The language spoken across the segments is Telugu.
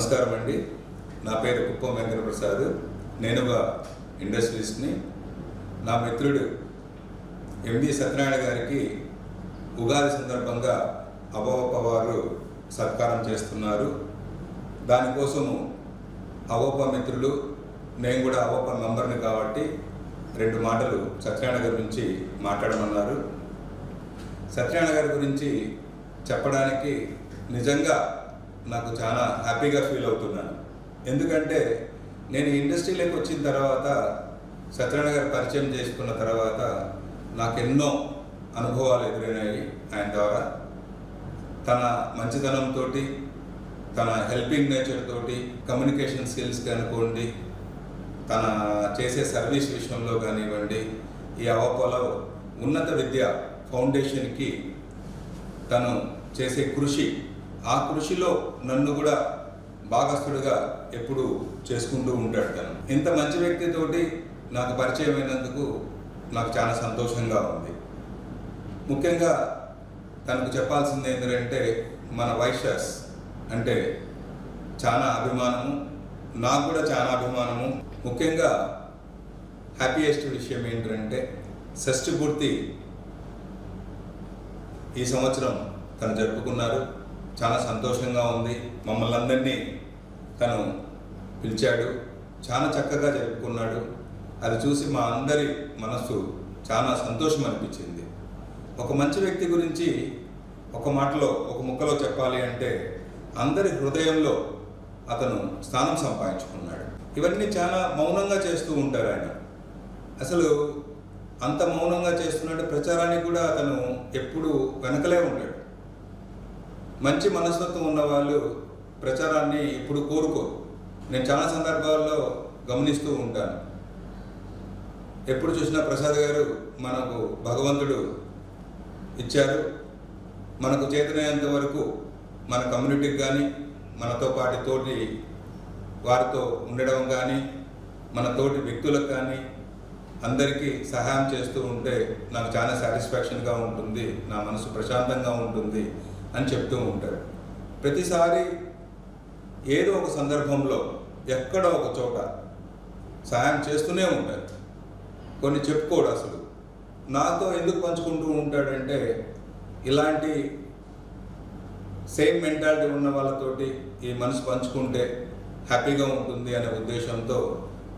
నమస్కారం అండి. నా పేరు కుప్పం వెంకట ప్రసాద్. నేను ఒక ఇండస్ట్రియలిస్ట్ని. నా మిత్రుడు ఎండి సత్యనారాయణ గారికి ఉగాది సందర్భంగా అవోప వారు సత్కారం చేస్తున్నారు. దానికోసము అవోప మిత్రులు, నేను కూడా అవోప మెంబర్ని కాబట్టి 2 మాటలు సత్యనారాయణ గారి గురించి మాట్లాడమన్నారు. సత్యనారాయణ గారి గురించి చెప్పడానికి నిజంగా నాకు చాలా హ్యాపీగా ఫీల్ అవుతున్నాను. ఎందుకంటే నేను ఇండస్ట్రీలోకి వచ్చిన తర్వాత సత్యనారాయణ గారు పరిచయం చేసుకున్న తర్వాత నాకు ఎన్నో అనుభవాలు ఎదురైనాయి. ఆయన ద్వారా తన మంచితనంతో, తన హెల్పింగ్ నేచర్ తోటి, కమ్యూనికేషన్ స్కిల్స్ కనుకోండి, తన చేసే సర్వీస్ విషయంలో కానివ్వండి, ఈ అవోపలో ఉన్నత విద్య ఫౌండేషన్కి తను చేసే కృషి, ఆ కృషిలో నన్ను కూడా భాగస్థుడిగా ఎప్పుడు చేసుకుంటూ ఉంటాడు. తను ఇంత మంచి వ్యక్తితోటి నాకు పరిచయం అయినందుకు నాకు చాలా సంతోషంగా ఉంది. ముఖ్యంగా తనకు చెప్పాల్సింది ఏంటంటే మన వైశ్యాస్ అంటే చాలా అభిమానము, నాకు కూడా చాలా అభిమానము. ముఖ్యంగా హ్యాపీయెస్ట్ విషయం ఏంటంటే షష్ఠి పూర్తి ఈ సంవత్సరం తను జరుపుకున్నారు. చాలా సంతోషంగా ఉంది. మమ్మల్ని అందరినీ తను పిలిచాడు, చాలా చక్కగా జరుపుకున్నాడు. అది చూసి మా అందరి మనస్సు చాలా సంతోషం అనిపించింది. ఒక మంచి వ్యక్తి గురించి ఒక మాటలో, ఒక ముక్కలో చెప్పాలి అంటే అందరి హృదయంలో అతను స్థానం సంపాదించుకున్నాడు. ఇవన్నీ చాలా మౌనంగా చేస్తూ ఉంటారు ఆయన. అసలు అంత మౌనంగా చేస్తున్నట్టు ప్రచారానికి కూడా అతను ఎప్పుడు వెనకలే ఉంటాడు. మంచి మనస్తత్వం ఉన్నవాళ్ళు ప్రచారాన్ని ఇప్పుడు కోరుకోరు. నేను చాలా సందర్భాల్లో గమనిస్తూ ఉంటాను. ఎప్పుడు చూసినా ప్రసాద్ గారు మనకు భగవంతుడు ఇచ్చారు, మనకు చేతనైనంత వరకు మన కమ్యూనిటీకి కానీ, మనతో పాటు తోటి వారితో ఉండడం కానీ, మన తోటి వ్యక్తులకు కానీ అందరికీ సహాయం చేస్తూ ఉంటే నాకు చాలా సాటిస్ఫాక్షన్గా ఉంటుంది, నా మనసు ప్రశాంతంగా ఉంటుంది అని చెప్తూ ఉంటాడు. ప్రతిసారి ఏదో ఒక సందర్భంలో ఎక్కడో ఒక చోట సహాయం చేస్తూనే ఉంటాడు. కొన్ని చెప్పుకోడు. అసలు నాతో ఎందుకు పంచుకుంటూ ఉంటాడంటే ఇలాంటి సేమ్ మెంటాలిటీ ఉన్న వాళ్ళతోటి ఈ మనసు పంచుకుంటే హ్యాపీగా ఉంటుంది అనే ఉద్దేశంతో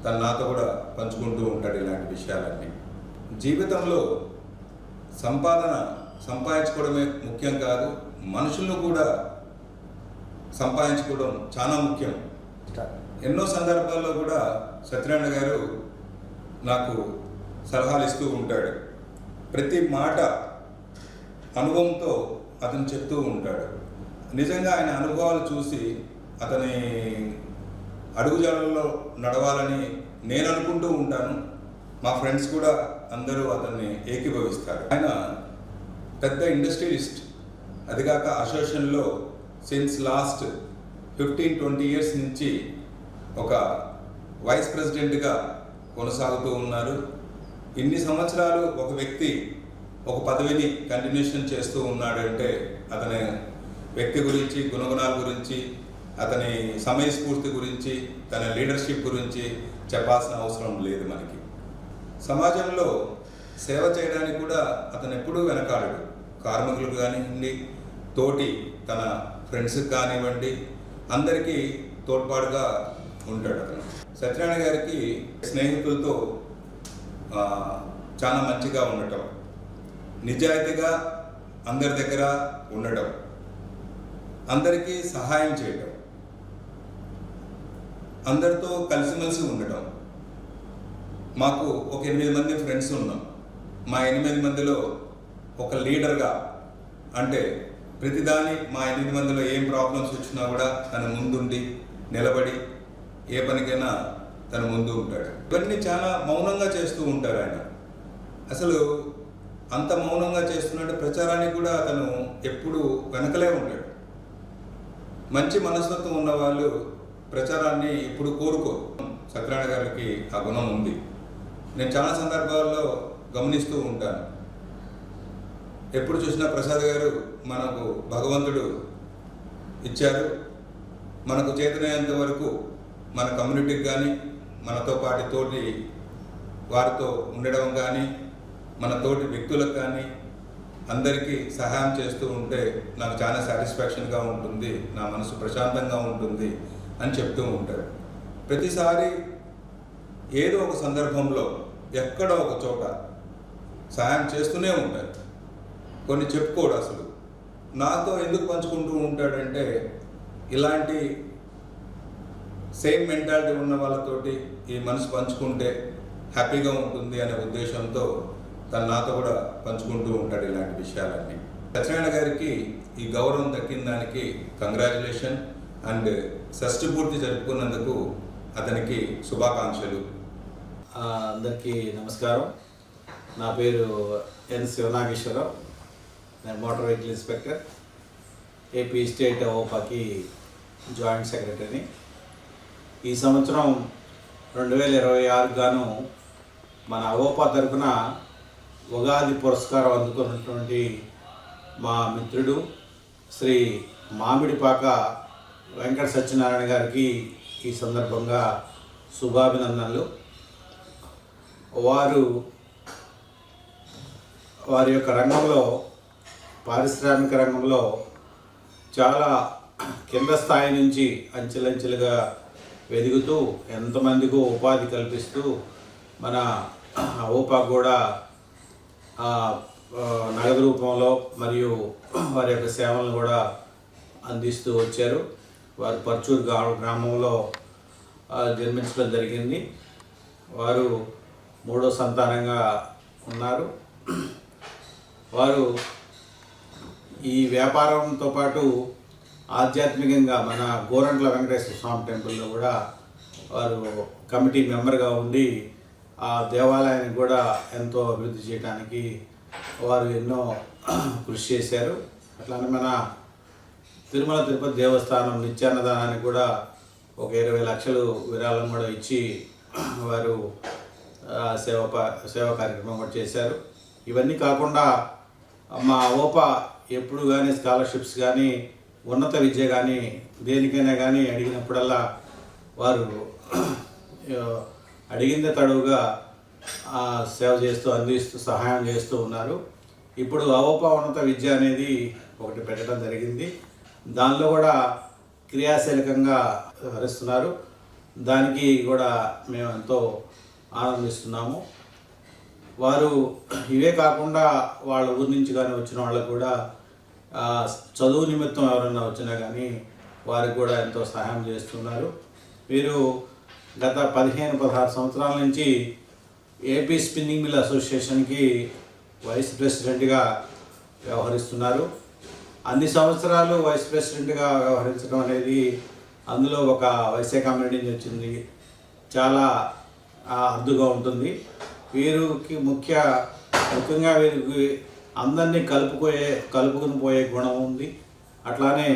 తను నాతో కూడా పంచుకుంటూ ఉంటాడు ఇలాంటి విషయాలన్నీ. జీవితంలో సంపాదించుకోవడమే ముఖ్యం కాదు, మనుషులను కూడా సంపాదించుకోవడం చాలా ముఖ్యం. ఎన్నో సందర్భాల్లో కూడా సత్యనారాయణ గారు నాకు సలహాలు ఇస్తూ ఉంటాడు. ప్రతి మాట అనుభవంతో అతను చెప్తూ ఉంటాడు. నిజంగా ఆయన అనుభవాలు చూసి అతని అడుగుజాడల్లో నడవాలని నేను అనుకుంటూ ఉంటాను. మా ఫ్రెండ్స్ కూడా అందరూ అతన్ని ఏకీభవిస్తారు. ఆయన పెద్ద ఇండస్ట్రియలిస్ట్, అదిగాక అసోసియేషన్లో సిన్స్ లాస్ట్ 15-20 ఇయర్స్ నుంచి ఒక వైస్ ప్రెసిడెంట్గా కొనసాగుతూ ఉన్నారు. ఇన్ని సంవత్సరాలు ఒక వ్యక్తి ఒక పదవిని కంటిన్యూషన్ చేస్తూ ఉన్నాడంటే అతని వ్యక్తి గురించి, గుణగుణాల గురించి, అతని సమయస్ఫూర్తి గురించి, తన లీడర్షిప్ గురించి చెప్పాల్సిన అవసరం లేదు మనకి. సమాజంలో సేవ చేయడానికి కూడా అతను ఎప్పుడూ వెనకాడడు. కార్మికులకు కానివ్వండి, తోటి తన ఫ్రెండ్స్కి కానివ్వండి, అందరికీ తోడ్పాటుగా ఉంటాడు అతను. సత్యనారాయణ గారికి స్నేహితులతో చాలా మంచిగా ఉండటం, నిజాయితీగా అందరి దగ్గర ఉండటం, అందరికీ సహాయం చేయటం, అందరితో కలిసిమెలిసి ఉండటం. మాకు ఒక 8 మంది ఫ్రెండ్స్ ఉన్నాం. మా 8 మందిలో ఒక లీడర్గా, అంటే ప్రతిదాని మా 8 మందిలో ఏం ప్రాబ్లమ్స్ వచ్చినా కూడా తన ముందుండి నిలబడి ఏ పనికైనా తన ముందు ఉంటాడు. ఇవన్నీ చాలా మౌనంగా చేస్తూ ఉంటారు ఆయన. అసలు అంత మౌనంగా చేస్తున్నట్టు ప్రచారానికి కూడా అతను ఎప్పుడు వెనకలే ఉంటాడు. మంచి మనస్తత్వం ఉన్నవాళ్ళు ప్రచారాన్ని ఇప్పుడు కోరుకోరు. సత్యనారాయణ గారికి ఆ గుణం ఉంది. నేను చాలా సందర్భాల్లో గమనిస్తూ ఉంటాను. ఎప్పుడు చూసినా ప్రసాద్ గారు మనకు భగవంతుడు ఇచ్చారు, మనకు చేతనైనంత వరకు మన కమ్యూనిటీకి కానీ మనతో పాటు తోటి వారితో ఉండడం కానీ మన తోటి వ్యక్తులకు కానీ అందరికీ సహాయం చేస్తూ ఉంటే నాకు చాలా సాటిస్ఫాక్షన్గా ఉంటుంది, నా మనసు ప్రశాంతంగా ఉంటుంది అని చెప్తూ ఉంటారు. ప్రతిసారి ఏదో ఒక సందర్భంలో ఎక్కడో ఒక చోట సహాయం చేస్తూనే ఉంటారు. కొన్ని చెప్పుకోడు అసలు. నాతో ఎందుకు పంచుకుంటూ ఉంటాడంటే ఇలాంటి సేమ్ మెంటాలిటీ ఉన్న వాళ్ళతోటి ఈ మనసు పంచుకుంటే హ్యాపీగా ఉంటుంది అనే ఉద్దేశంతో తను నాతో కూడా పంచుకుంటూ ఉంటాడు ఇలాంటి విషయాలన్నీ. సత్యనారాయణ గారికి ఈ గౌరవం దక్కిన దానికి కంగ్రాచులేషన్ అండ్ షష్ఠి పూర్తి జరుపుకున్నందుకు అతనికి శుభాకాంక్షలు. అందరికీ నమస్కారం. నా పేరు ఎన్ శివనాగేశ్వరరావు. నేను motor vehicle inspector, AP state ఓపాకి జాయింట్ సెక్రటరీని. ఈ సంవత్సరం 2026 గాను మన ఓపా తరఫున ఉగాది పురస్కారం అందుకున్నటువంటి మా మిత్రుడు శ్రీ మామిడిపాక వెంకట సత్యనారాయణ గారికి ఈ సందర్భంగా శుభాభినందనలు. వారి యొక్క రంగంలో, పారిశ్రామిక రంగంలో చాలా కింద స్థాయి నుంచి అంచెలంచెలుగా ఎదుగుతూ ఎంతమందికో ఉపాధి కల్పిస్తూ మన ఓపా కూడా నగదు రూపంలో మరియు వారి యొక్క సేవలను కూడా అందిస్తూ వచ్చారు. వారు పర్చూరు గ్రామంలో జన్మించడం జరిగింది. వారు 3వ సంతానంగా ఉన్నారు. వారు ఈ వ్యాపారంతో పాటు ఆధ్యాత్మికంగా మన గోరంట్ల వెంకటేశ్వర స్వామి టెంపుల్లో కూడా వారు కమిటీ మెంబర్గా ఉండి ఆ దేవాలయాన్ని కూడా ఎంతో అభివృద్ధి చేయడానికి వారు ఎన్నో కృషి చేశారు. అట్లానే మన తిరుమల తిరుపతి దేవస్థానం నిత్యాన్నదానానికి కూడా ఒక 20 లక్షలు విరాళం కూడా ఇచ్చి వారు సేవా కార్యక్రమం కూడా చేశారు. ఇవన్నీ కాకుండా మా ఓపా ఎప్పుడు కానీ స్కాలర్షిప్స్ కానీ ఉన్నత విద్య కానీ దేనికైనా కానీ అడిగినప్పుడల్లా వారు అడిగిందే తడువుగా సేవ చేస్తూ అందిస్తూ సహాయం చేస్తూ ఉన్నారు. ఇప్పుడు ఓపా ఉన్నత విద్య అనేది ఒకటి పెట్టడం జరిగింది. దానిలో కూడా క్రియాశీలకంగా వ్యవహరిస్తున్నారు. దానికి కూడా మేము ఎంతో ఆనందిస్తున్నాము. వారు ఇవే కాకుండా వాళ్ళ ఊరి నుంచి కానీ వచ్చిన వాళ్ళకు కూడా చదువు నిమిత్తం ఎవరైనా వచ్చినా కానీ వారికి కూడా ఎంతో సహాయం చేస్తున్నారు. వీరు గత 15-16 సంవత్సరాల నుంచి ఏపీ స్పిన్నింగ్ మిల్ అసోసియేషన్కి వైస్ ప్రెసిడెంట్గా వ్యవహరిస్తున్నారు. అన్ని సంవత్సరాలు వైస్ ప్రెసిడెంట్గా వ్యవహరించడం అనేది అందులో ఒక వైశ్య కమ్యూనిటీ నుంచి వచ్చింది, చాలా అద్దుగా ఉంటుంది. వీరికి ముఖ్యంగా వీరికి అందరినీ కలుపుకుని పోయే గుణం ఉంది. అట్లానే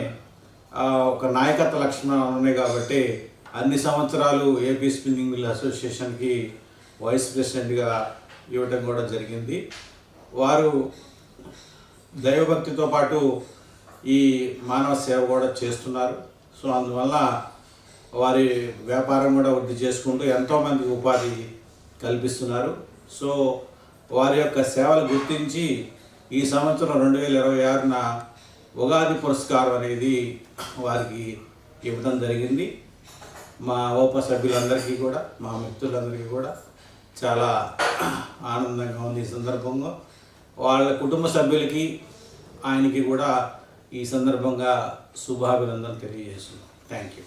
ఒక నాయకత్వ లక్షణాలు ఉన్నాయి కాబట్టి అన్ని సంవత్సరాలు ఏపీ స్పిన్నింగ్ మిల్ అసోసియేషన్కి వైస్ ప్రెసిడెంట్గా ఇవ్వటం కూడా జరిగింది. వారు దైవభక్తితో పాటు ఈ మానవ సేవ కూడా చేస్తున్నారు. సో అందువల్ల వారి వ్యాపారం కూడా వృద్ధి చేసుకుంటూ ఎంతోమందికి ఉపాధి కల్పిస్తున్నారు. సో వారి యొక్క సేవలు గుర్తించి ఈ సంవత్సరం 2026న ఉగాది పురస్కారం అనేది వారికి ఇవ్వడం జరిగింది. మా ఓపా సభ్యులందరికీ కూడా, మా మిత్రులందరికీ కూడా చాలా ఆనందంగా ఉంది. ఈ సందర్భంగా వాళ్ళ కుటుంబ సభ్యులకి ఆయనకి కూడా ఈ సందర్భంగా శుభాభినందనలు తెలియజేస్తున్నాం. Thank you.